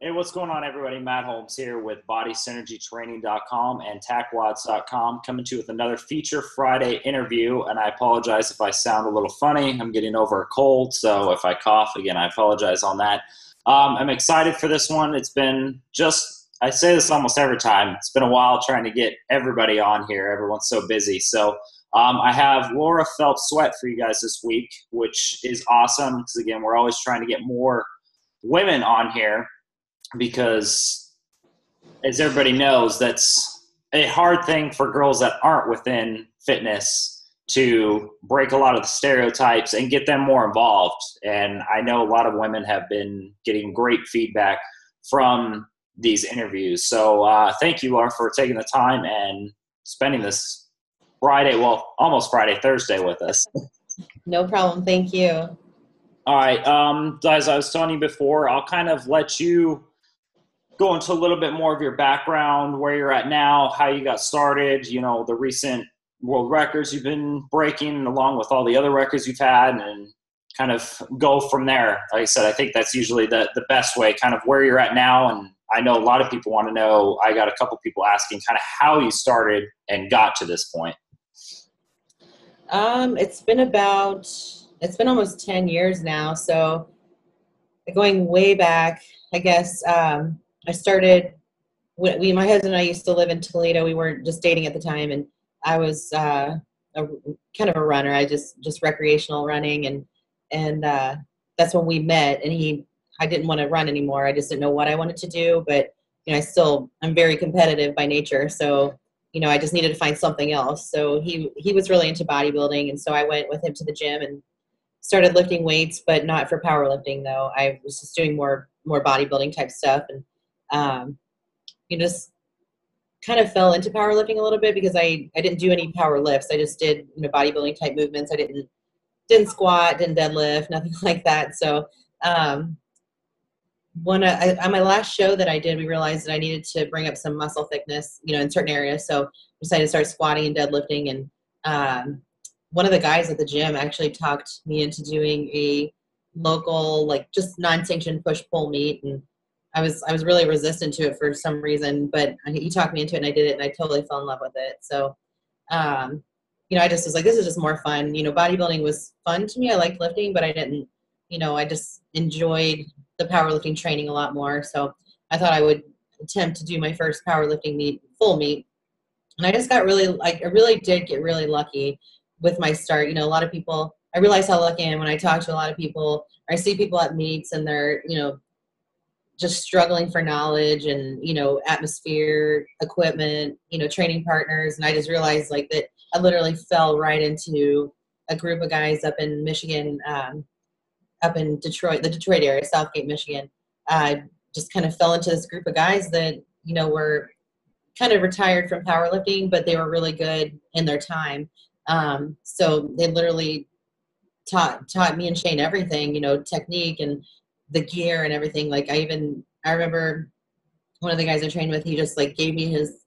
Hey, what's going on, everybody? Matt Holmes here with BodySynergyTraining.com and TacWads.com, coming to you with another Feature Friday interview. And I apologize if I sound a little funny. I'm getting over a cold, so if I cough again, I apologize on that. I'm excited for this one. It's been I say this almost every time. It's been a while trying to get everybody on here. Everyone's so busy. So I have Laura Phelps-Sweatt for you guys this week, which is awesome because, again, we're always trying to get more women on here, because as everybody knows, that's a hard thing for girls that aren't within fitness to break a lot of the stereotypes and get them more involved. And I know a lot of women have been getting great feedback from these interviews. So thank you, Laura, for taking the time and spending this Friday, well, almost Friday, Thursday with us. No problem. Thank you. All right. As I was telling you before, I'll kind of let you go into a little bit more of your background, where you're at now, how you got started, the recent world records you've been breaking, along with all the other records you've had, and kind of go from there. Like I said, I think that's usually the best way, kind of where you're at now. And I know a lot of people want to know, I got a couple people asking kind of how you started and got to this point. It's been almost 10 years now. So going way back, I guess, I started, my husband and I used to live in Toledo. We weren't just dating at the time, and I was kind of a runner. I just recreational running, and that's when we met. And I didn't want to run anymore. I just didn't know what I wanted to do, but I'm very competitive by nature, so I just needed to find something else. So he was really into bodybuilding, and so I went with him to the gym and started lifting weights, but not for powerlifting though. I was just doing more bodybuilding type stuff, and just kind of fell into powerlifting a little bit because I didn't do any power lifts. I just did bodybuilding type movements. I didn't squat, didn't deadlift, nothing like that. So on my last show that I did, we realized that I needed to bring up some muscle thickness, in certain areas. So decided to start squatting and deadlifting. And one of the guys at the gym actually talked me into doing a local, just non-sanctioned push-pull meet. And I was really resistant to it for some reason, but he talked me into it, and I did it, and I totally fell in love with it. So, I just was like, this is just more fun. Bodybuilding was fun to me. I liked lifting, but I didn't, I just enjoyed the powerlifting training a lot more. So I thought I would attempt to do my first powerlifting meet, full meet. And I just got I really did get really lucky with my start. A lot of people, I realize how lucky I am when I talk to a lot of people, or I see people at meets and they're, just struggling for knowledge and, atmosphere, equipment, training partners. And I just realized that I literally fell right into a group of guys up in Michigan, up in Detroit, the Detroit area, Southgate, Michigan. I just kind of fell into this group of guys that, were kind of retired from powerlifting, but they were really good in their time. So they literally taught me and Shane everything, technique and the gear and everything. I remember one of the guys I trained with, he just gave me his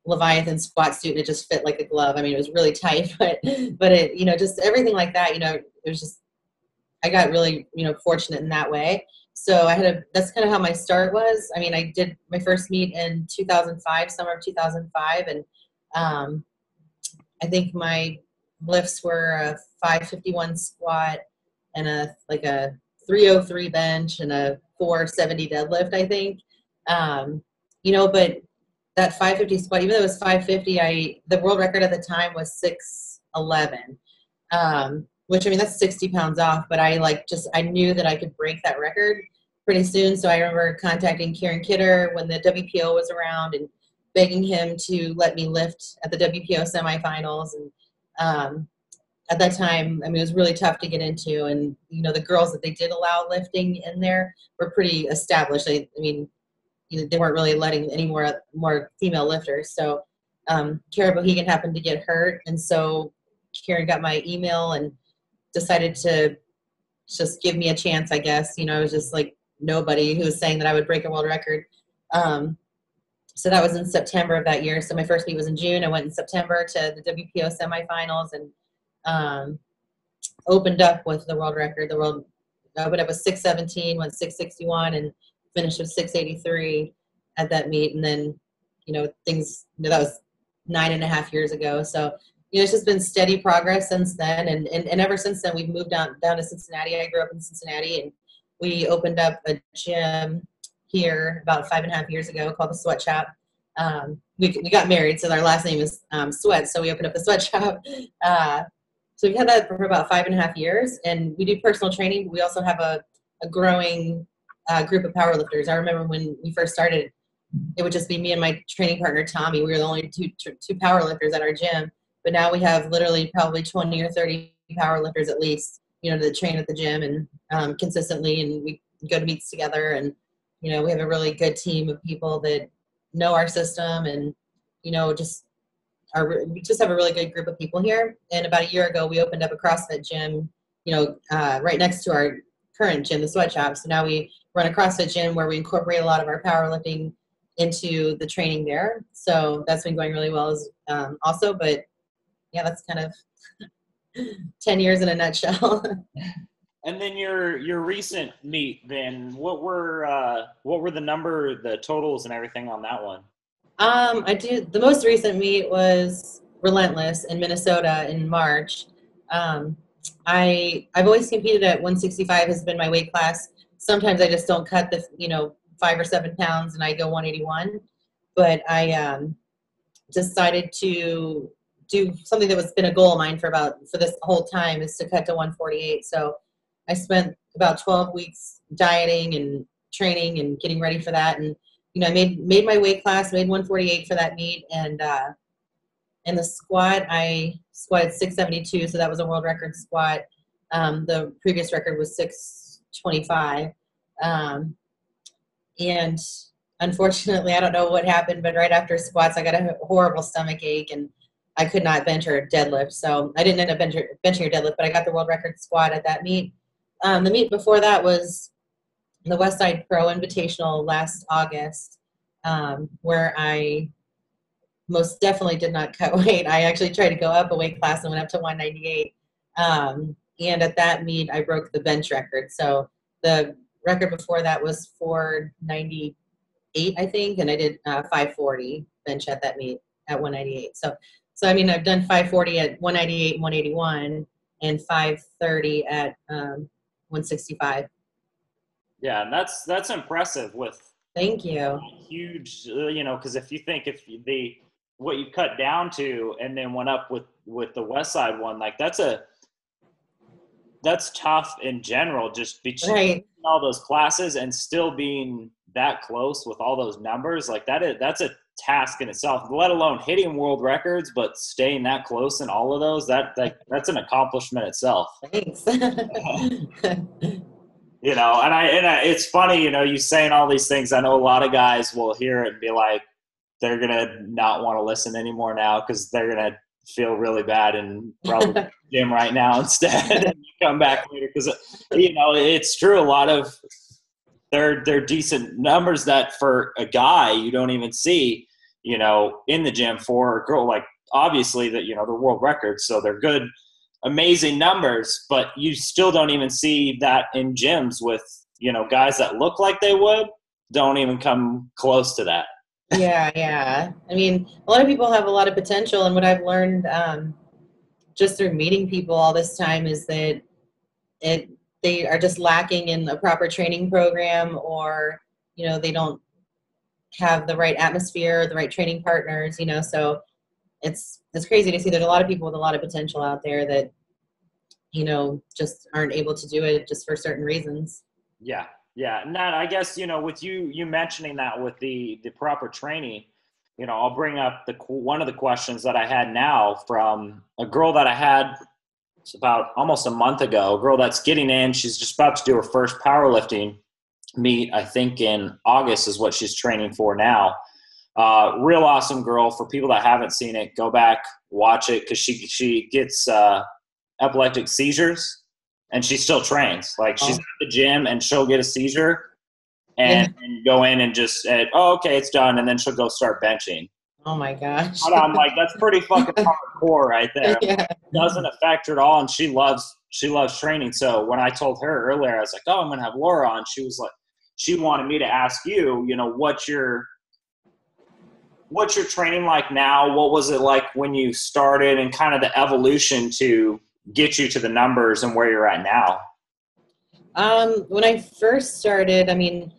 Leviathan squat suit, and it just fit like a glove. I mean, it was really tight, but it, just everything like that, it was just, I got really, fortunate in that way. So that's kind of how my start was. I mean, I did my first meet in 2005, summer of 2005. And I think my lifts were a 551 squat and a 303 bench and a 470 deadlift, I think. But that 550 squat, even though it was 550, the world record at the time was 611, which, I mean, that's 60 pounds off, but I knew that I could break that record pretty soon. So I remember contacting Kieran Kidder when the WPO was around and begging him to let me lift at the WPO semifinals. And at that time, I mean, it was really tough to get into, and the girls that they did allow lifting in there were pretty established. I mean, they weren't really letting any more female lifters. So Kara Bohegan happened to get hurt, and so Karen got my email and decided to just give me a chance, I guess. I was just nobody who was saying that I would break a world record. So that was in September of that year. So my first meet was in June. I went in September to the WPO semifinals and opened up with the world record. The world opened up with 617, went 661, and finished with 683 at that meet. And then, that was 9.5 years ago. So, it's just been steady progress since then. And ever since then, we've moved down to Cincinnati. I grew up in Cincinnati, and we opened up a gym here about 5.5 years ago called the Sweat Shop. We got married, so our last name is Sweat, so we opened up the Sweat Shop. So we've had that for about 5.5 years, and we do personal training. We also have a growing group of powerlifters. I remember when we first started, it would just be me and my training partner, Tommy. We were the only two powerlifters at our gym. But now we have literally probably 20 or 30 powerlifters at least, that train at the gym and consistently, and we go to meets together. And, we have a really good team of people that know our system, and, we just have a really good group of people here. And about a year ago, we opened up a CrossFit gym, right next to our current gym, the Sweat Shop. So now we run a CrossFit gym where we incorporate a lot of our powerlifting into the training there. So that's been going really well also, but yeah, that's kind of 10 years in a nutshell. And then your recent meet, then what were the totals and everything on that one? The most recent meet was Relentless in Minnesota in March. I've always competed at 165 has been my weight class. Sometimes I just don't cut the 5 or 7 pounds and I go 181. But I decided to do something that was been a goal of mine for this whole time, is to cut to 148. So I spent about 12 weeks dieting and training and getting ready for that. And, I made my weight class, made 148 for that meet. And in the squat, I squatted 672. So that was a world record squat. The previous record was 625. And unfortunately, I don't know what happened, but right after squats, I got a horrible stomach ache and I could not bench or deadlift. So I didn't end up benching or deadlift, but I got the world record squat at that meet. The meet before that was the Westside Pro Invitational last August, where I most definitely did not cut weight. I actually tried to go up a weight class and went up to 198. And at that meet, I broke the bench record. So the record before that was 498, I think, and I did 540 bench at that meet at 198. So I've done 540 at 198 and 181, and 530 at 165. Yeah, and that's impressive. With thank you. Huge, because if you think what you cut down to and then went up with the West Side one, like that's tough in general, just between all those classes and still being that close with all those numbers. Like that's a task in itself, let alone hitting world records, but staying that close in all of those, that's an accomplishment itself. Thanks. It's funny, you saying all these things. I know a lot of guys will hear it and be like, they're going to not want to listen anymore now because they're going to feel really bad and probably gym right now instead and come back later. Because, it's true. A lot of they're decent numbers that for a guy you don't even see, in the gym. For a girl, like obviously that, the world records. So they're good, amazing numbers, but you still don't even see that in gyms with, guys that look like they would, don't even come close to that. Yeah. I mean, a lot of people have a lot of potential, and what I've learned just through meeting people all this time is that they are just lacking in a proper training program, or they don't have the right atmosphere, the right training partners. So it's crazy to see there's a lot of people with a lot of potential out there that just aren't able to do it just for certain reasons. Yeah, Nat, I guess, with you mentioning that with the proper training, I'll bring up one of the questions that I had now from a girl that I had about almost a month ago, a girl that's getting in. She's just about to do her first powerlifting meet, I think in August is what she's training for now. Real awesome girl. For people that haven't seen it, go back, watch it, because she gets epileptic seizures. And she still trains. Like she's at the gym and she'll get a seizure and go in and just say, okay, it's done. And then she'll go start benching. Oh my gosh. And I'm like, that's pretty fucking hardcore right there. Yeah. It doesn't affect her at all. And she loves training. So when I told her earlier, I was like, I'm going to have Laura on. She was like, she wanted me to ask you, what's your training like now? What was it like when you started, and kind of the evolution to get you to the numbers and where you're at now? When I first started, I mean,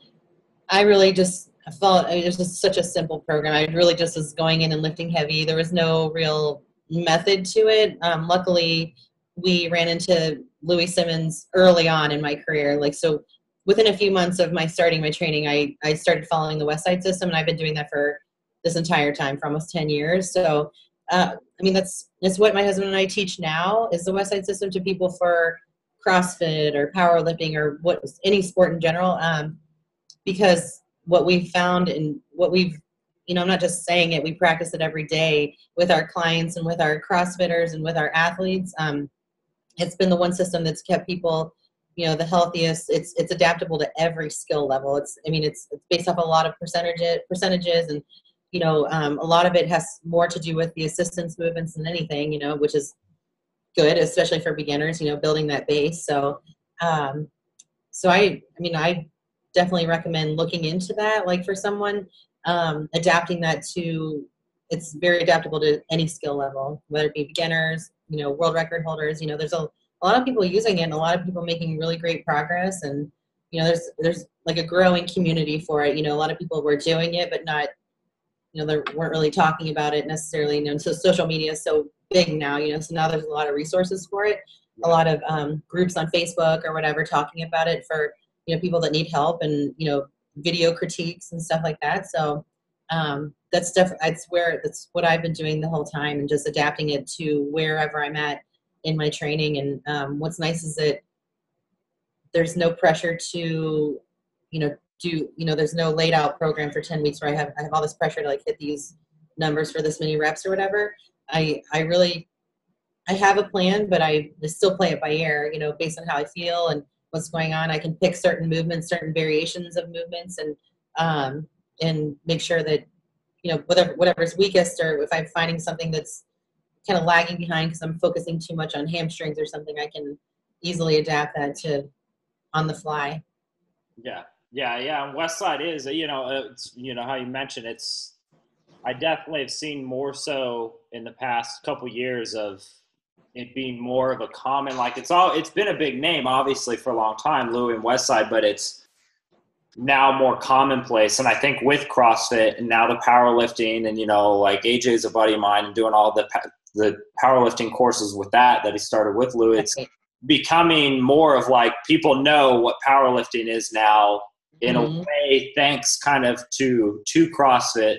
I really just felt it was just such a simple program. I really just was going in and lifting heavy. There was no real method to it. Luckily, we ran into Louis Simmons early on in my career. Like, so within a few months of my starting my training, I started following the West Side system, and I've been doing that for this entire time, for almost 10 years. So, I mean, that's what my husband and I teach now, is the West Side system to people for CrossFit or powerlifting or any sport in general. Because what we've found, and what we've, I'm not just saying it, we practice it every day with our clients and with our CrossFitters and with our athletes. It's been the one system that's kept people, the healthiest. It's adaptable to every skill level. It's based off a lot of percentages, and, a lot of it has more to do with the assistance movements than anything, which is good, especially for beginners, building that base. So, I definitely recommend looking into that. Like, for someone, adapting that to, it's very adaptable to any skill level, whether it be beginners, world record holders. There's a lot of people using it, and a lot of people making really great progress. And, there's like a growing community for it. A lot of people were doing it, but not, they weren't really talking about it necessarily. So social media is so big now, so now there's a lot of resources for it. A lot of groups on Facebook or whatever talking about it for, people that need help, and, video critiques and stuff like that. So that's what I've been doing the whole time, and just adapting it to wherever I'm at in my training. And what's nice is that there's no pressure to, there's no laid out program for 10 weeks where I have all this pressure to, like, hit these numbers for this many reps or whatever. I have a plan, but I still play it by ear, based on how I feel and what's going on. I can pick certain movements, certain variations of movements, and make sure that, whatever's weakest, or if I'm finding something that's kind of lagging behind because I'm focusing too much on hamstrings or something, I can easily adapt that to on the fly. Yeah. And Westside is, it's, how you mentioned, I definitely have seen more so in the past couple years of it being more of a common, like, it's been a big name obviously for a long time, Louis and Westside, but it's now more commonplace. And I think with CrossFit and now the powerlifting, and, like, AJ's a buddy of mine, and doing all the powerlifting courses with that he started with Louis, it's becoming more of, like, people know what powerlifting is now in a way, thanks kind of to CrossFit.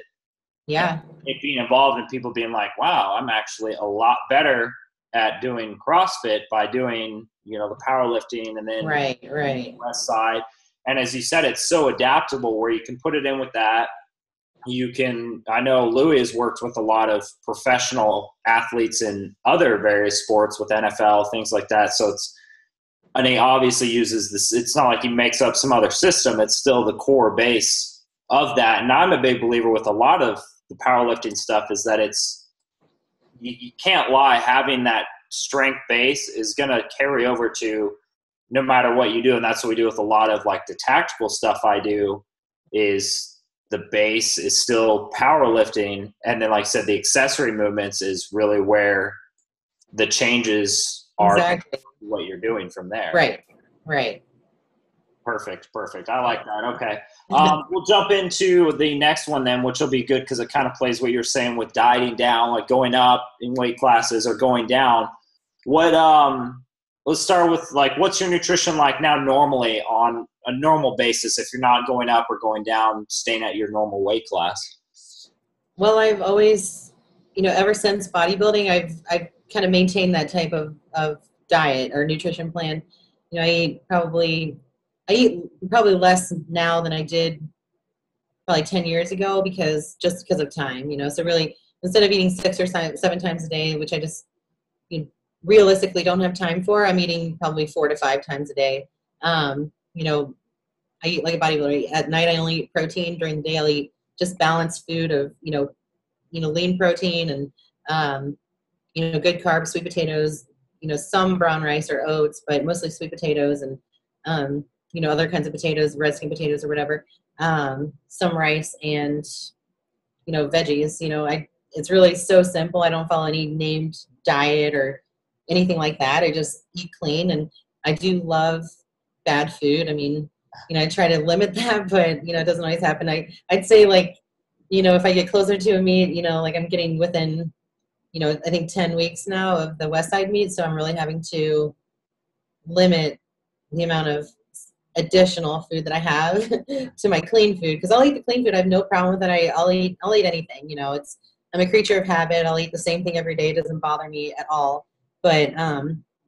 Yeah. It being involved, and people being like, wow, I'm actually a lot better at doing CrossFit by doing, the powerlifting, and then right. West Side. And as you said, it's so adaptable where you can put it in with that. I know Louis has worked with a lot of professional athletes in other various sports, with NFL, things like that. So and he obviously uses this. It's not like he makes up some other system. It's still the core base of that. And I'm a big believer with a lot of the powerlifting stuff is that you can't lie. Having that strength base is going to carry over to no matter what you do. And that's what we do with a lot of, like, the tactical stuff I do, is the base is still powerlifting. And then, like I said, the accessory movements is really where the changes are. Exactly. What you're doing from there. Right. Perfect. I like that. Okay. We'll jump into the next one then, which will be good because it kind of plays what you're saying with dieting down, like going up in weight classes or going down. Let's start with, like, what's your nutrition like now normally on a normal basis if you're not going up or going down, staying at your normal weight class? Well, I've always, ever since bodybuilding, I've kind of maintained that type of diet or nutrition plan. I eat probably less now than I did probably 10 years ago, because of time, so really, instead of eating 6 or 7 times a day, which I just realistically don't have time for, I'm eating probably 4 to 5 times a day. I eat like a bodybuilder. At night, I only eat protein. During the day, I'll eat just balanced food of, lean protein and, good carbs, sweet potatoes, some brown rice or oats, but mostly sweet potatoes. And other kinds of potatoes, red skin potatoes or whatever, some rice and, veggies. It's really so simple. I don't follow any named diet or anything like that. I just eat clean, and I do love bad food. I mean, I try to limit that, but, it doesn't always happen. I'd say, like, if I get closer to a meat, like I'm getting within, I think 10 weeks now of the West Side meat. So I'm really having to limit the amount of additional food that I have to my clean food. Because I'll eat the clean food. I have no problem with it. I'll eat anything, I'm a creature of habit. I'll eat the same thing every day. It doesn't bother me at all. But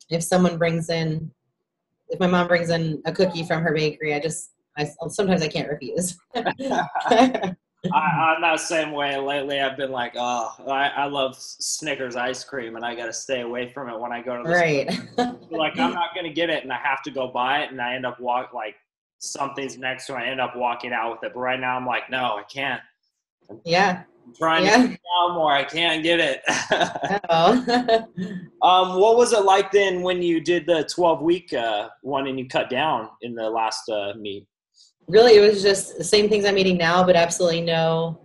if my mom brings in a cookie from her bakery, sometimes I can't refuse. I'm that same way. Lately, I've been like, I love Snickers ice cream, and I got to stay away from it when I go to the right. store. Like, I'm not going to get it, and I have to go buy it, and I end up something's next to it, I end up walking out with it. But right now, I'm like, no, I can't. Yeah. I'm trying to get down more. I can't get it. Oh. What was it like then when you did the 12-week one and you cut down in the last meet? Really, it was just the same things I'm eating now, but absolutely no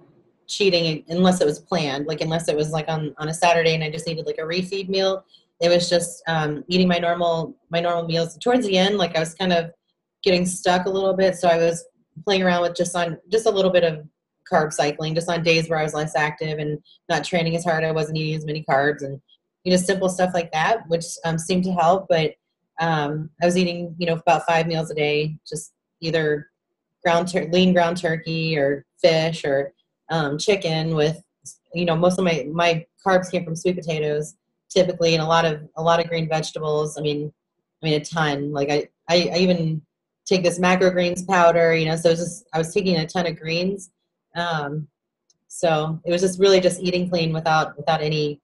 cheating unless it was planned. Like, unless it was like on a Saturday and I just needed like a refeed meal. It was just eating my normal meals. Towards the end, like, I was kind of getting stuck a little bit, so I was playing around with just a little bit of carb cycling, just on days where I was less active and not training as hard. I wasn't eating as many carbs, and simple stuff like that, which seemed to help. But I was eating about 5 meals a day, just either lean ground turkey or fish or chicken with most of my carbs came from sweet potatoes typically, and a lot of green vegetables. I mean a ton. Like, I even take this macro greens powder, so I was taking a ton of greens. So it was just really just eating clean without any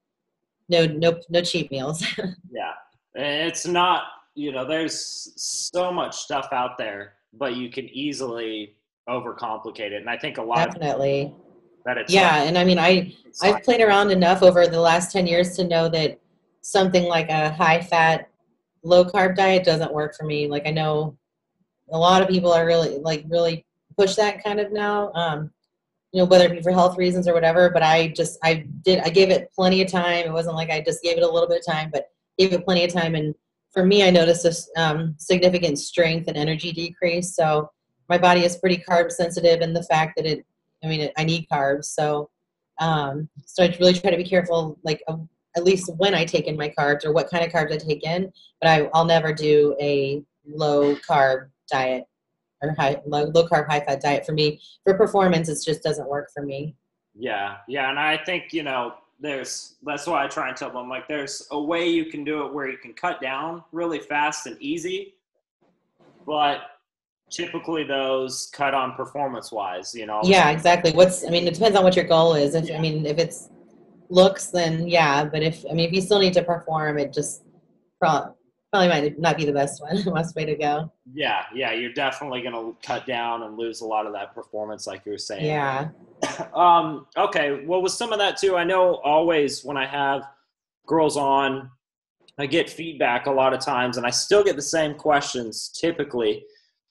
no cheat meals. Yeah. It's not, there's so much stuff out there, but you can easily overcomplicate it. And I think a lot Definitely. of that it's And I mean, I've played around enough over the last 10 years to know that something like a high fat, low carb diet doesn't work for me. Like, I know a lot of people are really push that kind of now, whether it be for health reasons or whatever, but I gave it plenty of time. It wasn't like I just gave it a little bit of time, but gave it plenty of time. And for me, I noticed this significant strength and energy decrease. So my body is pretty carb sensitive, and the fact that I need carbs. So I really try to be careful, like, at least when I take in my carbs or what kind of carbs I take in, but I'll never do a low carb diet or low carb, high fat diet. For me, for performance, it just doesn't work for me. Yeah. And I think, that's why I try and tell them, like, there's a way you can do it where you can cut down really fast and easy, but typically those cut on performance wise, Yeah, exactly. It depends on what your goal is. If it's looks, then yeah, but if you still need to perform, it just probably might not be the best way to go. Yeah, you're definitely going to cut down and lose a lot of that performance, like you were saying. Yeah. Okay, well, with some of that too, I know always when I have girls on, I get feedback a lot of times, and I still get the same questions typically.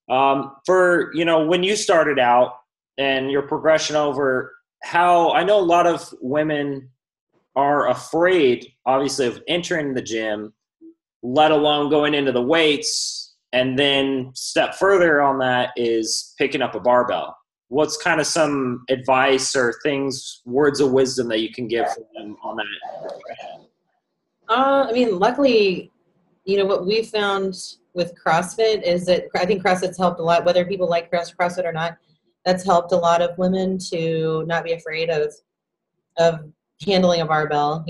For, when you started out and your progression over, how I know a lot of women are afraid, obviously, of entering the gym, let alone going into the weights, and then step further on that is picking up a barbell. What's kind of some advice or words of wisdom that you can give for them on that? Luckily, what we found with CrossFit is that I think CrossFit's helped a lot, whether people like CrossFit or not. That's helped a lot of women to not be afraid of handling a barbell,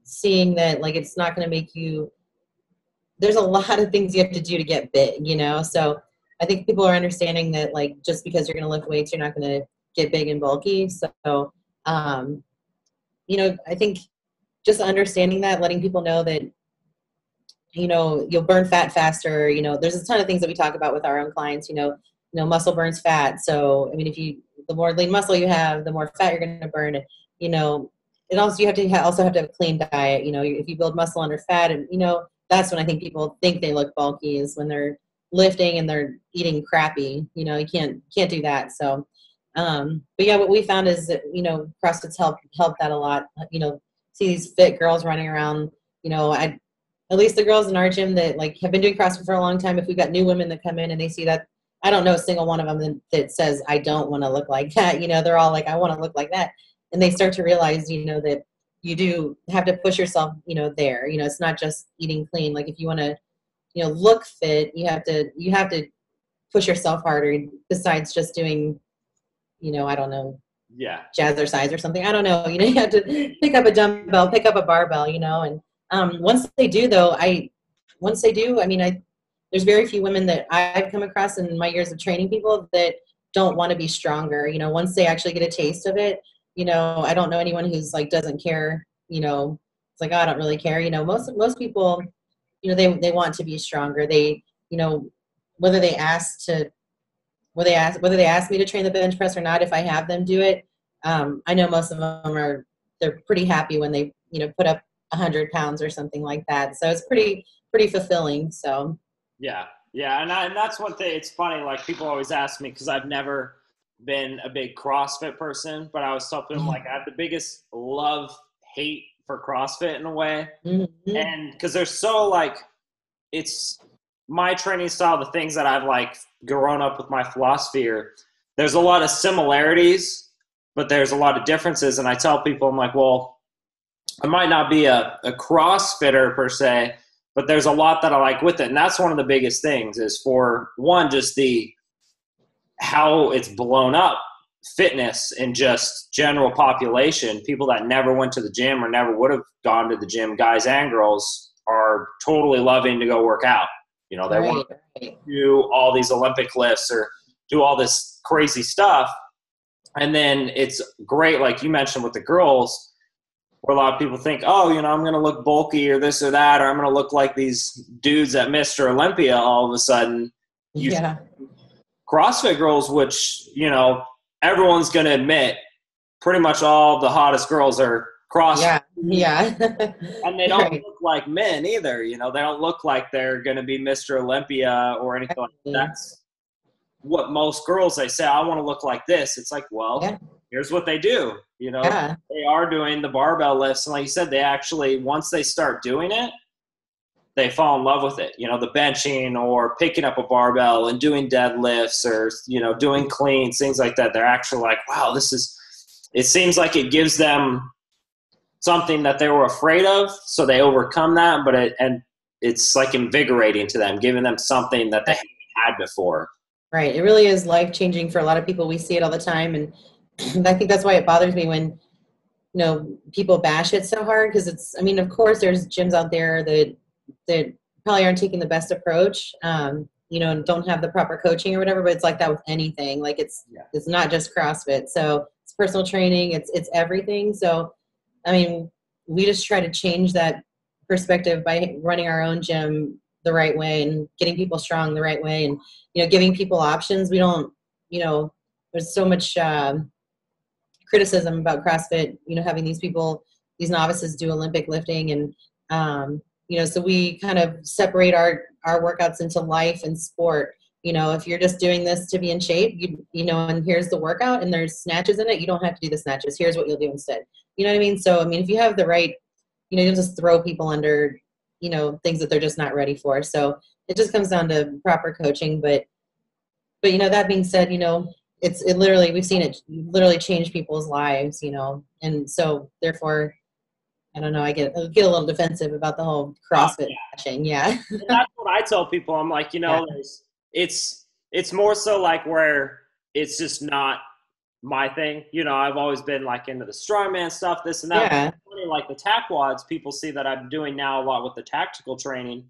seeing that, like, it's not going to make you, there's a lot of things you have to do to get big, so I think people are understanding that, like, just because you're going to lift weights, you're not going to get big and bulky. So, I think just understanding that, letting people know that, you'll burn fat faster. There's a ton of things that we talk about with our own clients. Muscle burns fat. So, the more lean muscle you have, the more fat you're going to burn. And, it also, you have to have a clean diet. If you build muscle under fat, and, that's when I think people think they look bulky, is when they're lifting and they're eating crappy. You know, you can't do that. So, but yeah, what we found is that, you know, CrossFit's helped that a lot. You know, see these fit girls running around, you know, at least the girls in our gym that like have been doing CrossFit for a long time, if we've got new women that come in and they see that, I don't know a single one of them that says, I don't want to look like that. You know, they're all like, I want to look like that. And they start to realize, you know, that you do have to push yourself, you know, there. You know, it's not just eating clean. Like if you want to, you know, look fit, you have to push yourself harder besides just doing, you know, I don't know, jazzercise or something. I don't know. You know, you have to pick up a dumbbell, pick up a barbell, you know, and once they do, I mean, there's very few women that I've come across in my years of training people that don't want to be stronger. You know, once they actually get a taste of it, you know, I don't know anyone who's like, doesn't care, you know, it's like, oh, I don't really care. You know, most people, you know, they want to be stronger. They, you know, whether they ask me to train the bench press or not, if I have them do it, I know most of them they're pretty happy when they, you know, put up 100 pounds or something like that. So it's pretty fulfilling. So. Yeah. Yeah. And that's one thing. It's funny. Like people always ask me, cause I've never been a big CrossFit person, but I was telling them like, I have the biggest love-hate for CrossFit in a way. Mm-hmm. And cause they're so like, it's my training style, the things that I've like grown up with my philosophy are, there's a lot of similarities, but there's a lot of differences. And I tell people, I'm like, well, I might not be a CrossFitter per se, but there's a lot that I like with it. And that's one of the biggest things is, for one, just how it's blown up fitness in just general population. People that never went to the gym or never would have gone to the gym, guys and girls, are totally loving to go work out. You know, they want to do all these Olympic lifts or do all this crazy stuff. And then it's great, like you mentioned with the girls, where a lot of people think, oh, you know, I'm going to look bulky or this or that, or I'm going to look like these dudes at Mr. Olympia all of a sudden. CrossFit girls, which, you know, everyone's going to admit pretty much all the hottest girls are CrossFit. Yeah. And they don't look like men either. You know, they don't look like they're going to be Mr. Olympia or anything like that. That's what most girls, they say, I want to look like this. It's like, well, here's what they do. You know, they are doing the barbell lifts. And like you said, they actually, once they start doing it, they fall in love with it. You know, the benching or picking up a barbell and doing deadlifts or, you know, doing cleans, things like that. They're actually like, wow, it seems like it gives them something that they were afraid of. So they overcome that, but it's like invigorating to them, giving them something that they hadn't had before. Right. It really is life-changing for a lot of people. We see it all the time. And I think that's why it bothers me when, you know, people bash it so hard, because it's, I mean, of course there's gyms out there that probably aren't taking the best approach, you know, and don't have the proper coaching or whatever, but it's like that with anything. Like it's not just CrossFit. So it's personal training, it's everything. So, I mean, we just try to change that perspective by running our own gym the right way and getting people strong the right way, and, you know, giving people options. We don't, you know, there's so much criticism about CrossFit, you know, having these novices do Olympic lifting, and you know, so we kind of separate our workouts into life and sport. You know, if you're just doing this to be in shape, you know, and here's the workout and there's snatches in it, you don't have to do the snatches. Here's what you'll do instead. You know what I mean? So, I mean, if you have the right, you know, you'll just throw people under, you know, things that they're just not ready for. So it just comes down to proper coaching. But you know, that being said, you know, it literally, we've seen it literally change people's lives, you know, and so therefore, I don't know, I get a little defensive about the whole CrossFit bashing. Yeah. And that's what I tell people. I'm like, you know, it's more so like where it's just not my thing. You know, I've always been like into the strongman stuff, this and that. Yeah. Like the tack wads, people see that I'm doing now a lot with the tactical training.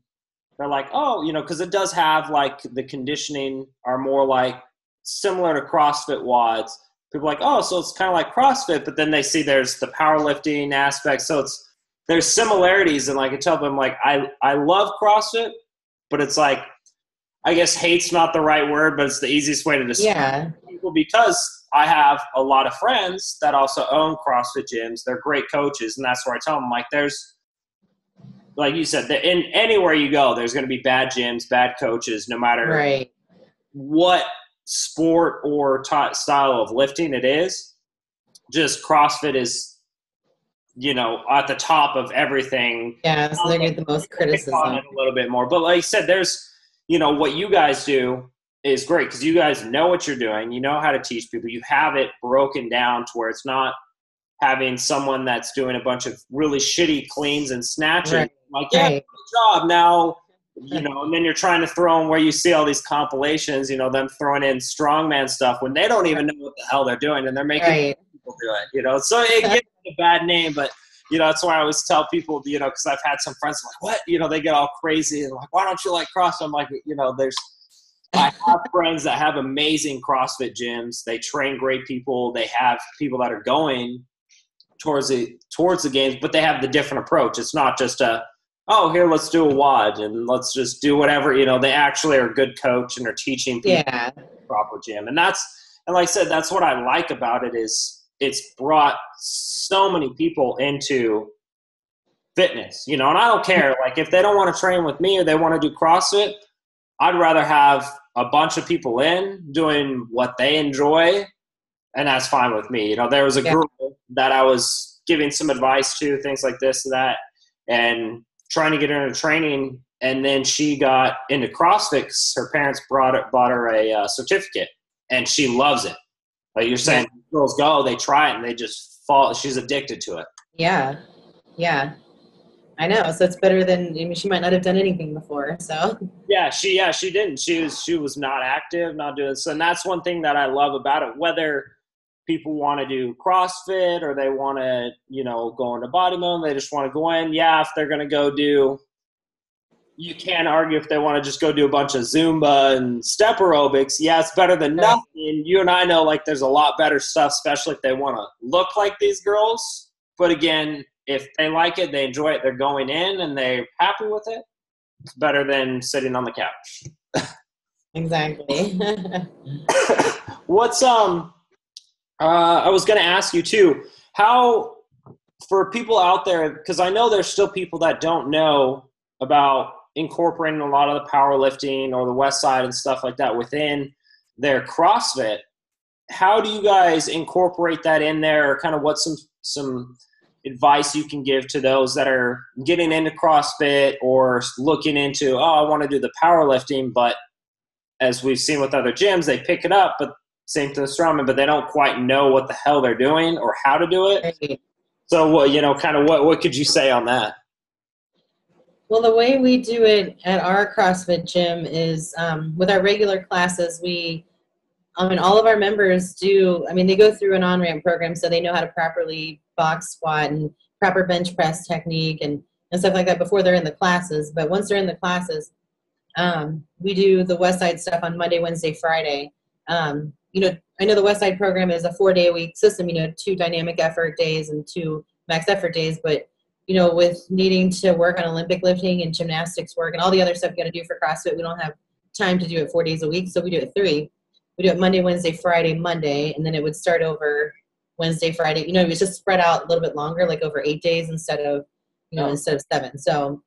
They're like, oh, you know, because it does have like the conditioning are more like similar to CrossFit wads. People are like, oh, so it's kind of like CrossFit, but then they see there's the powerlifting aspect. So there's similarities. And like I tell them, like, I love CrossFit, but it's like, I guess hate's not the right word, but it's the easiest way to describe people, because I have a lot of friends that also own CrossFit gyms. They're great coaches. And that's where I tell them, like, there's like you said, that in anywhere you go, there's going to be bad gyms, bad coaches, no matter Right. what sport or style of lifting it is. Just CrossFit is, at the top of everything. Yeah, so they get the most Pick on criticism. it a little bit more. But like you said, there's, what you guys do is great because you guys know what you're doing. You know how to teach people. You have it broken down to where it's not having someone that's doing a bunch of really shitty cleans and snatches. Right. Like, yeah, Right. good job. Now, and then you're trying to throw in where you see all these compilations, them throwing in strongman stuff when they don't even know what the hell they're doing and they're making Right. people do it, So it gives it a bad name, but that's why I always tell people, because I've had some friends like, what? They get all crazy and like, why don't you like CrossFit? I'm like, I have friends that have amazing CrossFit gyms. They train great people. They have people that are going towards the games, but they have the different approach. It's not just here, let's do a WOD and let's just do whatever. They actually are a good coach and are teaching people the proper gym. And like I said, that's what I like about it is it's brought so many people into fitness, and I don't care. Like if they don't want to train with me or they want to do CrossFit, I'd rather have a bunch of people in doing what they enjoy, and that's fine with me. There was a girl that I was giving some advice to, things like this and that, and trying to get her into training, and then she got into CrossFit because her parents bought her a certificate, and she loves it. Like you're saying, girls go, they try it, and they just fall. She's addicted to it. Yeah. Yeah. I know. So it's better than, she might not have done anything before. So She didn't. She was not active, not doing so. And that's one thing that I love about it, whether people want to do CrossFit or they want to, go into bodybuilding, they just want to go in. Yeah. If they're going to go do, you can't argue if they want to just go do a bunch of Zumba and step aerobics. Yeah, it's better than nothing. And you and I know, like, there's a lot better stuff, especially if they want to look like these girls. But again, if they like it, they enjoy it, they're going in and they're happy with it, it's better than sitting on the couch. Exactly. What's I was going to ask you too, how, for people out there, because I know there's still people that don't know about incorporating a lot of the powerlifting or the West Side and stuff like that within their CrossFit. How do you guys incorporate that in there? Or kind of what's some advice you can give to those that are getting into CrossFit or looking into, I want to do the powerlifting, but as we've seen with other gyms, they pick it up, but same to the strongman, but they don't quite know what the hell they're doing or how to do it. Right. So what could you say on that? Well, the way we do it at our CrossFit gym is with our regular classes, all of our members they go through an on-ramp program so they know how to properly box squat and proper bench press technique and stuff like that before they're in the classes. But once they're in the classes, we do the West Side stuff on Monday, Wednesday, Friday. I know the West Side program is a 4-day-a-week system, 2 dynamic effort days and 2 max effort days. But, with needing to work on Olympic lifting and gymnastics work and all the other stuff you got to do for CrossFit, we don't have time to do it 4 days a week. So we do it 3. We do it Monday, Wednesday, Friday, Monday, and then it would start over Wednesday, Friday. It was just spread out a little bit longer, like over 8 days instead of 7. So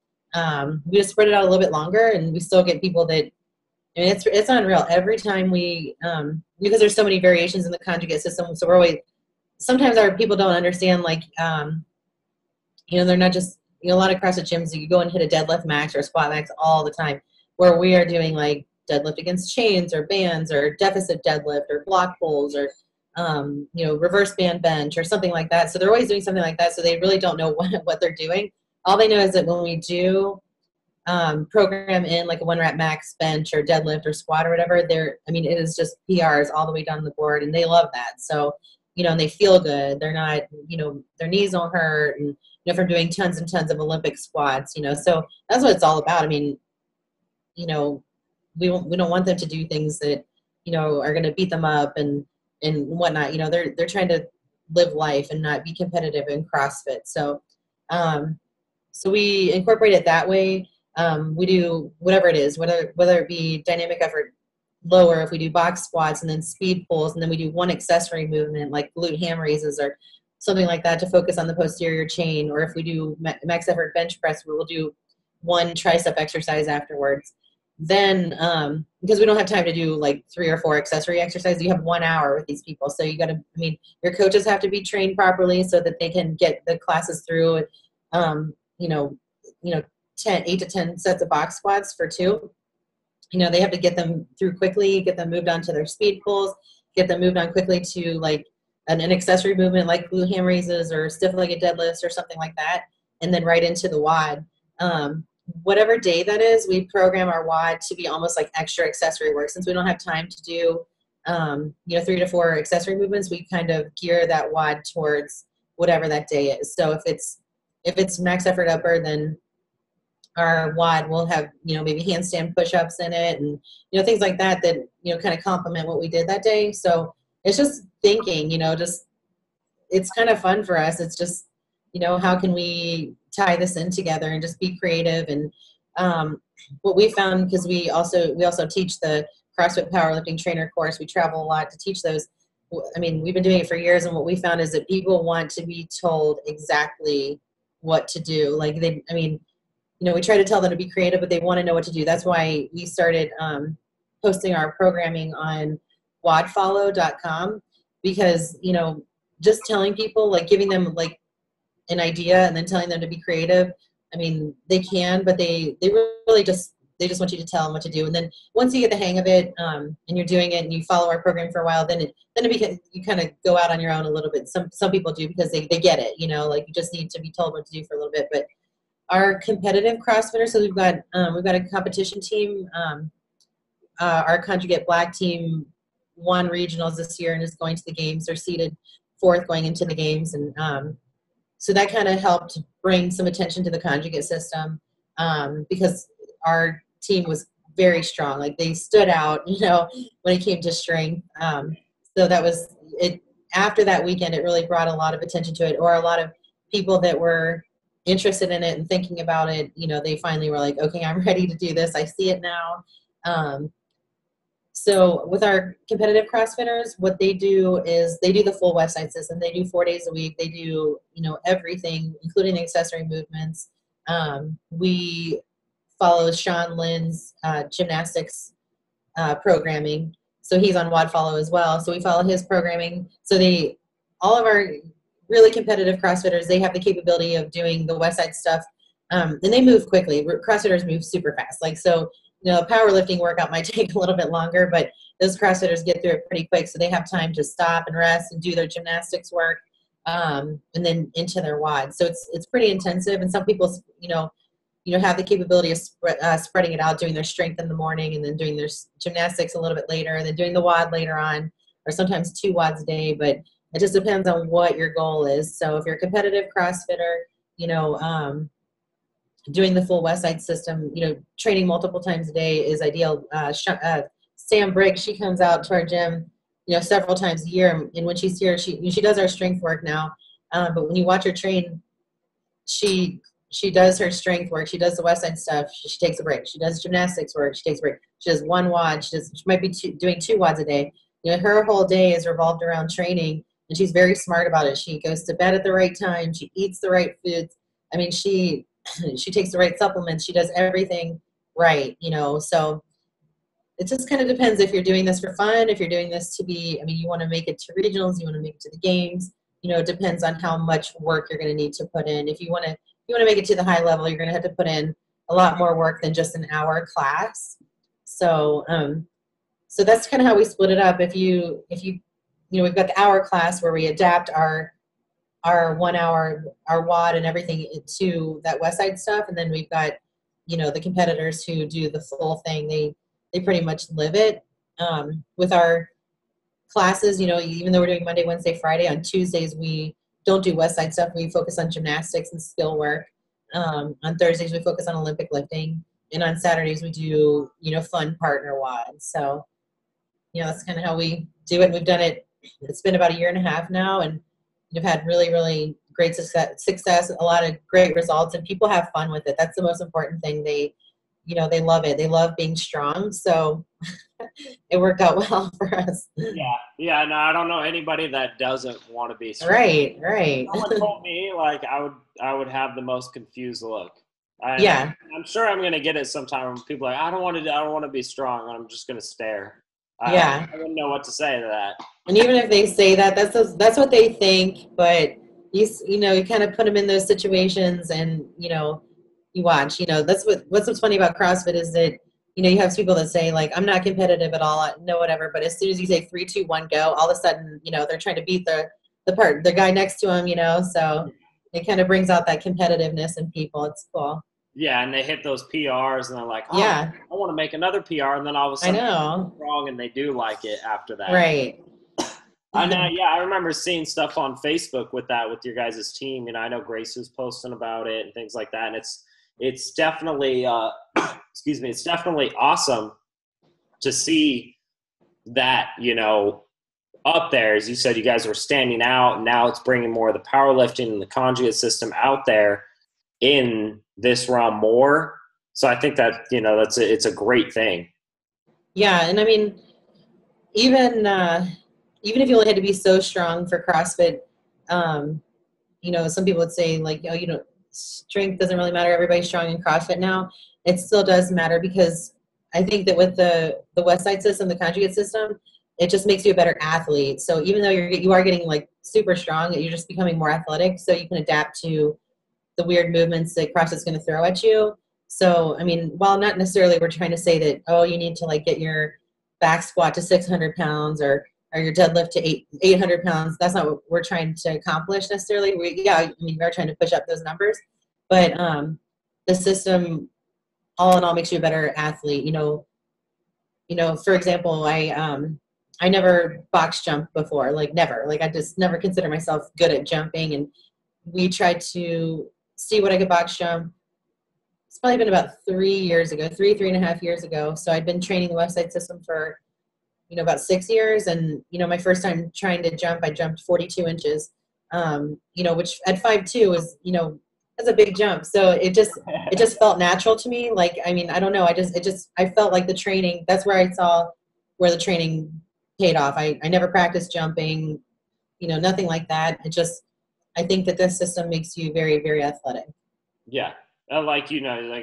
we just spread it out a little bit longer, and we still get people that, it's unreal. Every time we, because there's so many variations in the conjugate system, so sometimes our people don't understand, like, they're not just, a lot of CrossFit gyms, you go and hit a deadlift max or a squat max all the time, where we are doing like deadlift against chains or bands or deficit deadlift or block pulls or, reverse band bench or something like that. So they're always doing something like that. So they really don't know what they're doing. All they know is that when we do program in like a 1-rep max bench or deadlift or squat or whatever, it is just PRs all the way down the board, and they love that. So, and they feel good. They're not, their knees don't hurt, and from doing tons and tons of Olympic squats, so that's what it's all about. We don't want them to do things that, are going to beat them up and whatnot. They're trying to live life and not be competitive in CrossFit. So, so we incorporate it that way. We do whatever it is, whether it be dynamic effort lower, if we do box squats and then speed pulls, and then we do one accessory movement like glute ham raises or something like that to focus on the posterior chain. Or if we do max effort bench press, we'll do one tricep exercise afterwards. Then, because we don't have time to do like 3 or 4 accessory exercises, you have 1 hour with these people. So you got to, I mean, your coaches have to be trained properly so that they can get the classes through. You know, 8 to 10 sets of box squats for 2. They have to get them through quickly, get them moved on to their speed pulls, get them moved on quickly to like an accessory movement like glute ham raises or stiff-legged deadlifts or something like that, and then right into the WOD. Whatever day that is, we program our WOD to be almost like extra accessory work. Since we don't have time to do 3 to 4 accessory movements, we kind of gear that WOD towards whatever that day is. So if it's max effort upper, then our WOD will have, maybe handstand push-ups in it and, things like that kind of complement what we did that day. So it's just thinking, it's kind of fun for us. It's just, how can we tie this in together and just be creative? And what we found, because we also teach the CrossFit powerlifting trainer course. We travel a lot to teach those. I mean, we've been doing it for years, and what we found is that people want to be told exactly what to do. Like we try to tell them to be creative, but they want to know what to do. That's why we started posting our programming on wadfollow.com, because, just telling people, like giving them like an idea and then telling them to be creative. I mean, they can, but they really just want you to tell them what to do. And then once you get the hang of it, and you're doing it and you follow our program for a while, then you kind of go out on your own a little bit. Some people do because they get it, like you just need to be told what to do for a little bit. But our competitive CrossFitters, so we've got a competition team. Our conjugate black team won regionals this year and is going to the games. They're seeded 4th going into the games, and so that kind of helped bring some attention to the conjugate system, because our team was very strong. Like they stood out, when it came to strength. So that was it. After that weekend, it really brought a lot of attention to it, or a lot of people that were interested in it and thinking about it, they finally were like, okay, I'm ready to do this. I see it now. So with our competitive CrossFitters, what they do is they do the full West Side system. They do 4 days a week. They do, everything, including the accessory movements. We follow Sean Lynn's gymnastics programming. So he's on WOD Follow as well. So we follow his programming. So all of our really competitive CrossFitters, they have the capability of doing the West Side stuff. And they move quickly. CrossFitters move super fast. Like, so, a powerlifting workout might take a little bit longer, but those CrossFitters get through it pretty quick. So they have time to stop and rest and do their gymnastics work, and then into their WOD. So it's pretty intensive. And some people, have the capability of spreading it out, doing their strength in the morning and then doing their gymnastics a little bit later, and then doing the WOD later on, or sometimes 2 WODs a day. But it just depends on what your goal is. So if you're a competitive CrossFitter, doing the full West Side system, training multiple times a day is ideal. Sam Briggs, she comes out to our gym, several times a year. And when she's here, she does our strength work now. But when you watch her train, she does her strength work. She does the West Side stuff. She takes a break. She does gymnastics work. She takes a break. She does 1 WOD. She might be doing 2 WODs a day. Her whole day is revolved around training, and she's very smart about it. She goes to bed at the right time. She eats the right foods. I mean, she takes the right supplements. She does everything right, so it just kind of depends if you're doing this for fun, if you're doing this to be, you want to make it to regionals, you want to make it to the games, it depends on how much work you're going to need to put in. If you want to make it to the high level, you're going to have to put in a lot more work than just an hour class. So, so that's kind of how we split it up. If you, we've got the hour class where we adapt our 1 hour, our WOD and everything to that West Side stuff. And then we've got, the competitors who do the full thing. They pretty much live it. With our classes, even though we're doing Monday, Wednesday, Friday, on Tuesdays, we don't do West Side stuff. We focus on gymnastics and skill work. On Thursdays, we focus on Olympic lifting. And on Saturdays, we do, fun partner WOD. So, that's kind of how we do it. And we've done it. It's been about 1.5 years now. And we've had really, really great success, a lot of great results, and people have fun with it. That's the most important thing. They they love it. They love being strong. So it worked out well for us. Yeah. No, I don't know anybody that doesn't want to be strong. Right. Someone told me like I would have the most confused look. Yeah. I'm sure I'm gonna get it sometime when people are like, I don't want to be strong. I'm just gonna stare. Yeah. I wouldn't know what to say to that. And even if they say that, that's what they think. But you kind of put them in those situations, and you watch. That's what's funny about CrossFit is that you have people that say like, I'm not competitive at all, no whatever. But as soon as you say 3, 2, 1, go, all of a sudden they're trying to beat the guy next to him. So it kind of brings out that competitiveness in people. It's cool. Yeah, and they hit those PRs, and they're like, "Oh, Yeah, I want to make another PR," and then all of a I sudden, know. they're wrong, and they do like it after that. Right. I know. Yeah, I remember seeing stuff on Facebook with your guys' team. I know Grace was posting about it and things like that, and it's definitely excuse me, it's definitely awesome to see that up there. As you said, you guys were standing out, and now it's bringing more of the powerlifting and the conjugate system out there in this realm more. So I think that it's a great thing. Yeah, and I mean, even if you only had to be so strong for CrossFit, some people would say like, strength doesn't really matter. Everybody's strong in CrossFit now. It still does matter, because I think that with the Westside system, the conjugate system, it just makes you a better athlete. So even though you are getting like super strong, you're just becoming more athletic, so you can adapt to the weird movements that CrossFit's going to throw at you. So, I mean, while not necessarily we're trying to say that, oh, you need to like get your back squat to 600 pounds or your deadlift to 800 pounds. That's not what we're trying to accomplish necessarily. We are trying to push up those numbers, but the system all in all makes you a better athlete. For example, I never box jumped before, like never, like I just never considered myself good at jumping. And we tried to see what I could box jump. It's probably been about 3.5 years ago. So I'd been training the Westside system for, about 6 years. And, my first time trying to jump, I jumped 42 inches, which at 5'2" is, that's a big jump. So it just felt natural to me. Like, I mean, I don't know. I felt like the training, that's where I saw where the training paid off. I never practiced jumping, nothing like that. I think that this system makes you very, very athletic. Yeah. Like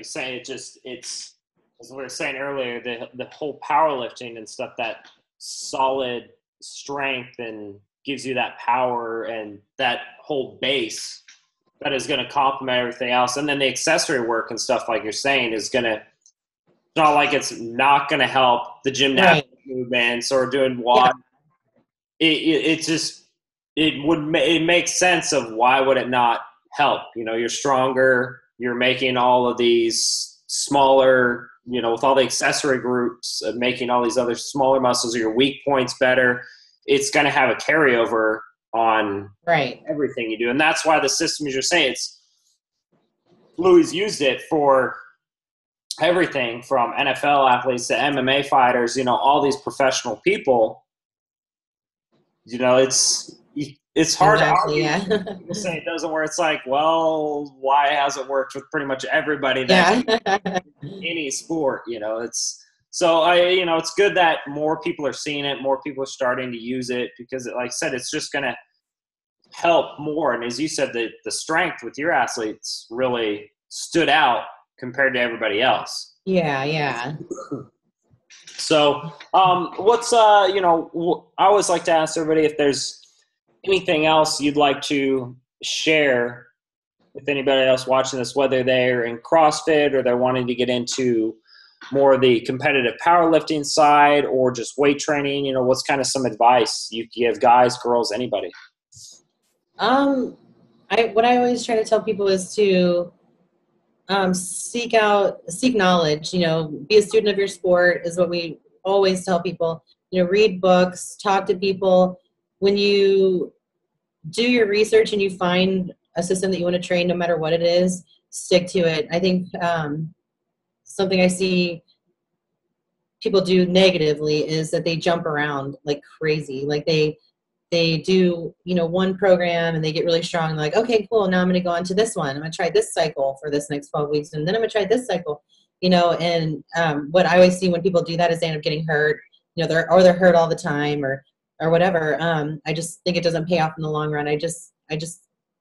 say it's as we were saying earlier, the whole powerlifting and stuff, that solid strength and gives you that power and that whole base that is going to complement everything else. And then the accessory work and stuff, like you're saying, is going to, it's not like it's not going to help the gymnastic movements or doing WOD. Yeah. It makes sense of why would it not help? You're stronger. You're making all of these smaller, with all the accessory groups, making all these other smaller muscles or your weak points better. It's going to have a carryover on everything you do. And that's why the system, as you're saying, Louis used it for everything from NFL athletes to MMA fighters, all these professional people. It's hard to argue. People say it doesn't work. It's like, well, why has it worked with pretty much everybody that any sport? It's so it's good that more people are seeing it, more people are starting to use it, because, like I said, it's just going to help more. And as you said, the strength with your athletes really stood out compared to everybody else. Yeah. So, what's I always like to ask everybody if there's anything else you'd like to share with anybody else watching this, whether they're in CrossFit or they're wanting to get into more of the competitive powerlifting side or just weight training. What's kind of some advice you give guys, girls, anybody? What I always try to tell people is to seek knowledge. Be a student of your sport is what we always tell people. Read books, talk to people. When you do your research and you find a system that you want to train, no matter what it is, stick to it. I think something I see people do negatively is that they jump around like crazy. Like they do, one program and they get really strong. Like, okay, cool. Now I'm going to go on to this one. I'm going to try this cycle for this next 12 weeks. And then I'm going to try this cycle. and what I always see when people do that is they end up getting hurt, they're hurt all the time or whatever. I just think it doesn't pay off in the long run. I just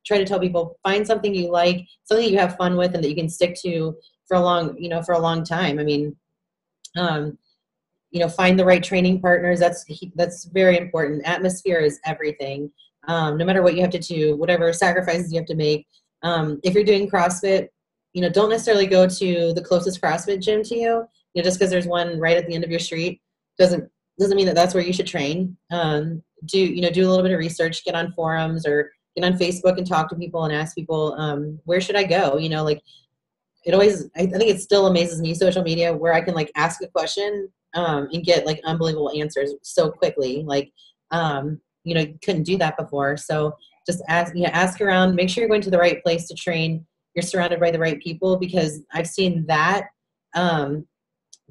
try to tell people, find something you like, something you have fun with and that you can stick to for a long time. I mean, find the right training partners. That's very important. Atmosphere is everything. No matter what you have to do, whatever sacrifices you have to make. If you're doing CrossFit, don't necessarily go to the closest CrossFit gym to you. Just because there's one right at the end of your street doesn't mean that that's where you should train. Do a little bit of research, get on forums or get on Facebook and talk to people and ask people, where should I go? It always, I think it still amazes me, social media, where I can ask a question and get unbelievable answers so quickly. You couldn't do that before. So just ask around, make sure you're going to the right place to train. You're surrounded by the right people, because I've seen that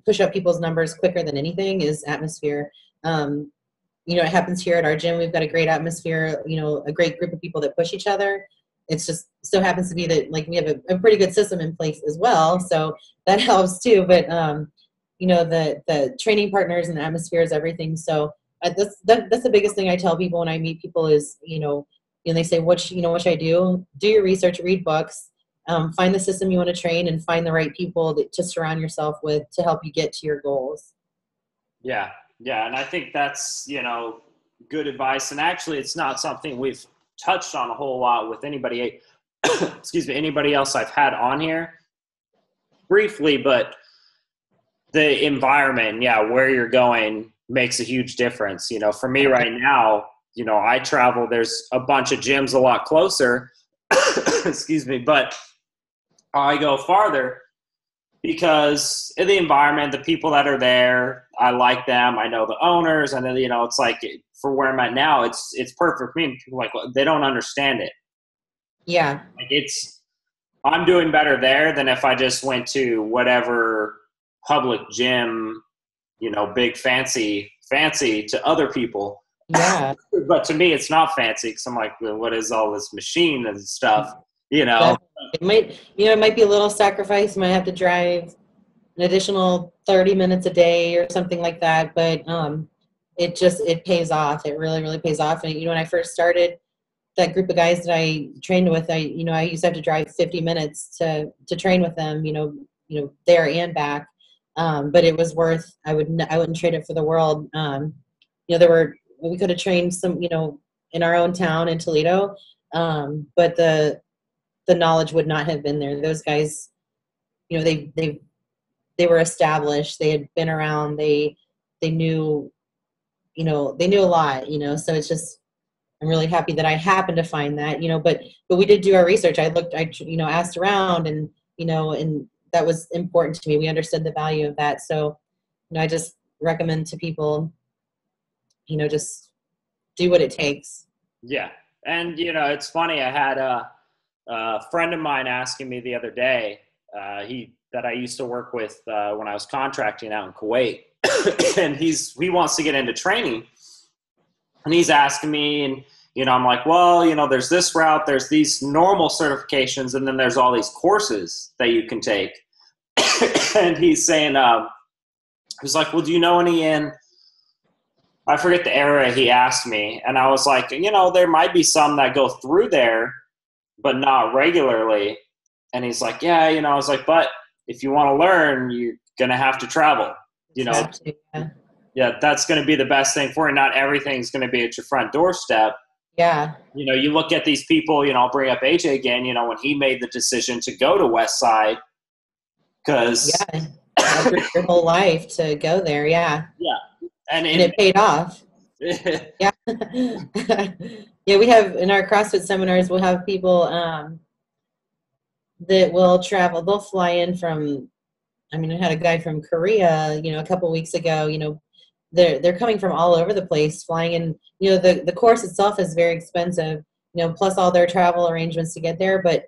push up people's numbers quicker than anything is atmosphere. It happens here at our gym. We've got a great atmosphere, a great group of people that push each other. It's just so happens to be that we have a pretty good system in place as well. So that helps too. But, the training partners and the atmosphere is everything. So that's the biggest thing I tell people when I meet people is, and they say, what should I do? Do your research, read books, find the system you want to train, and find the right people to surround yourself with to help you get to your goals. Yeah. Yeah. And I think that's, good advice. And actually it's not something we've touched on a whole lot with anybody, anybody else I've had on here briefly, but the environment, where you're going makes a huge difference. For me right now, I travel, there's a bunch of gyms a lot closer, but I go farther because of the environment, the people that are there, I like them. I know the owners, and then, it's like for where I'm at now, it's perfect for me. People they don't understand it. Yeah. I'm doing better there than if I just went to whatever public gym, big fancy to other people. Yeah. But to me, it's not fancy because I'm like, well, what is all this machine and stuff? It might be a little sacrifice. You might have to drive an additional 30 minutes a day or something like that. But it pays off. It really, really pays off. And, when I first started, that group of guys that I trained with, I used to have to drive 50 minutes to train with them, there and back. But it was worth, I wouldn't trade it for the world. We could have trained some, in our own town in Toledo. But the knowledge would not have been there. Those guys, they were established. They had been around. They knew, they knew a lot, so it's just, I'm really happy that I happened to find that, but we did do our research. I asked around and that was important to me. We understood the value of that. So, I just recommend to people, just do what it takes. Yeah. And, it's funny. I had a friend of mine asking me the other day, that I used to work with when I was contracting out in Kuwait. And he wants to get into training. And he's asking me, and, I'm like, well, there's this route, there's these normal certifications, and then there's all these courses that you can take. And he's saying, he's like, well, do you know any I forget the area he asked me. And I was like, there might be some that go through there, but not regularly. And he's like, yeah, I was like, but if you want to learn, you're going to have to travel, Yeah, that's going to be the best thing for you. Not everything's going to be at your front doorstep. Yeah. You look at these people, I'll bring up AJ again, when he made the decision to go to West Side because your whole life to go there. Yeah. Yeah. And it paid off. Yeah. Yeah. We have in our CrossFit seminars, we'll have people, that will travel. They'll fly in from, I had a guy from Korea, a couple weeks ago, they're coming from all over the place, flying in, the course itself is very expensive, plus all their travel arrangements to get there. But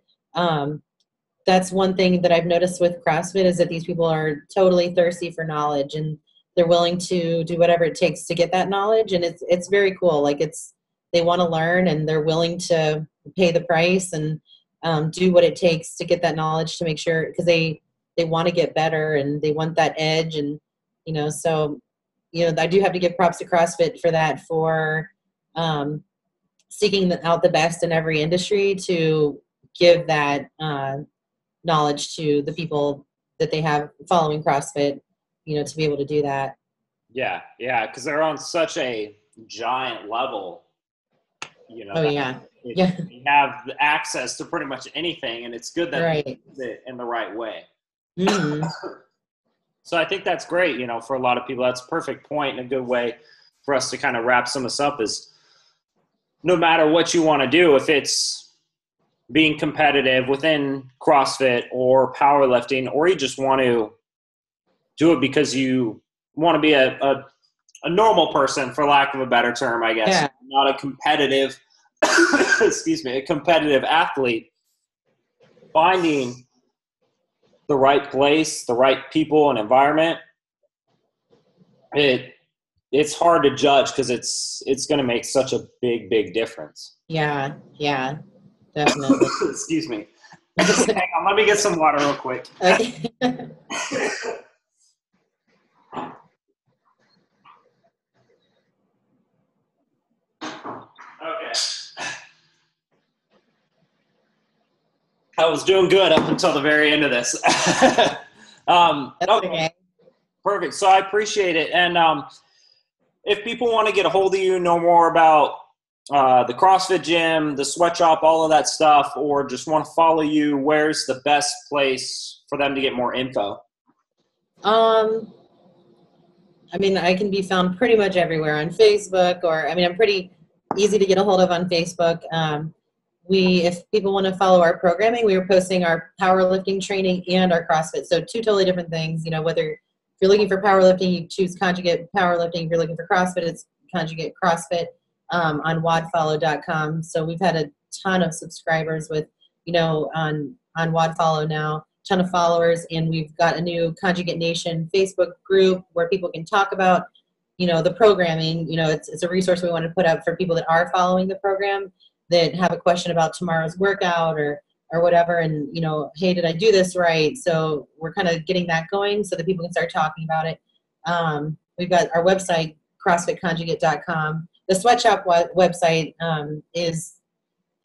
that's one thing that I've noticed with CrossFit is that these people are totally thirsty for knowledge and they're willing to do whatever it takes to get that knowledge. And it's very cool. They want to learn and they're willing to pay the price and do what it takes to get that knowledge to make sure, because they they want to get better and they want that edge. And, so, I do have to give props to CrossFit for that, for seeking out the best in every industry to give that knowledge to the people that they have following CrossFit, to be able to do that. Yeah, because they're on such a giant level, Oh, yeah. You have access to pretty much anything, and it's good that Right. they use it in the right way. Mm-hmm. So I think that's great, for a lot of people. That's a perfect point, and a good way for us to kind of wrap some of this up is no matter what you want to do, if it's being competitive within CrossFit or powerlifting, or you just want to do it because you want to be a normal person, for lack of a better term, I guess, Yeah. not a competitive, a competitive athlete, finding the right place, the right people and environment, it's hard to judge because it's going to make such a big difference. Yeah, definitely. Excuse me. Hang on, let me get some water real quick. Okay. Okay. I was doing good up until the very end of this. Okay. Perfect. So I appreciate it. And if people want to get a hold of you, know more about the CrossFit gym, the sweatshop, all of that stuff, or just want to follow you, where's the best place for them to get more info? I can be found pretty much everywhere on Facebook, or I'm pretty easy to get a hold of on Facebook. If people want to follow our programming, we are posting our powerlifting training and our CrossFit. So two totally different things. Whether if you're looking for powerlifting, you choose Conjugate Powerlifting. If you're looking for CrossFit, it's Conjugate CrossFit on wadfollow.com. So we've had a ton of subscribers with, on wadfollow now, ton of followers, and we've got a new Conjugate Nation Facebook group where people can talk about, the programming. It's a resource we want to put up for people that are following the program, that have a question about tomorrow's workout or whatever, and hey, did I do this right? So we're kind of getting that going so that people can start talking about it. We've got our website, CrossFitConjugate.com. The sweatshop website is,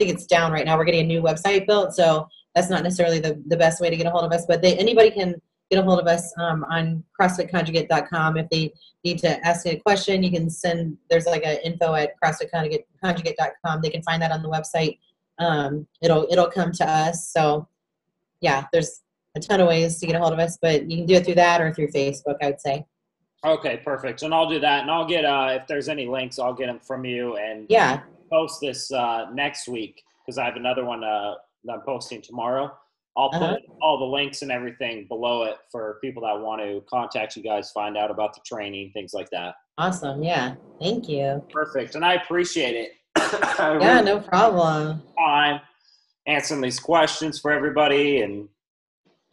I think it's down right now. We're getting a new website built, so that's not necessarily the best way to get a hold of us, but anybody can get a hold of us on CrossFitConjugate.com. If they need to ask a question, you can send, there's like a info at CrossFitConjugate.com. They can find that on the website. It'll come to us. So yeah, there's a ton of ways to get a hold of us, but you can do it through that or through Facebook, I would say. Okay, perfect. And I'll do that. And I'll get, if there's any links, I'll get them from you and post this next week, because I have another one that I'm posting tomorrow. I'll put all the links and everything below it for people that want to contact you guys, find out about the training, things like that. Awesome. Yeah. Thank you. Perfect. And I appreciate it. Yeah, no problem. Time answering these questions for everybody. And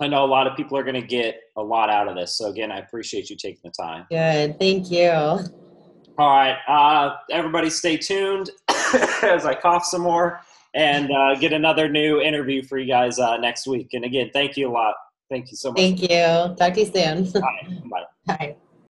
I know a lot of people are going to get a lot out of this. So again, I appreciate you taking the time. Good. Thank you. All right. Everybody stay tuned as I cough some more and get another new interview for you guys next week. And again, thank you a lot. Thank you so much. Thank you. Talk to you soon. Bye. Bye. Bye.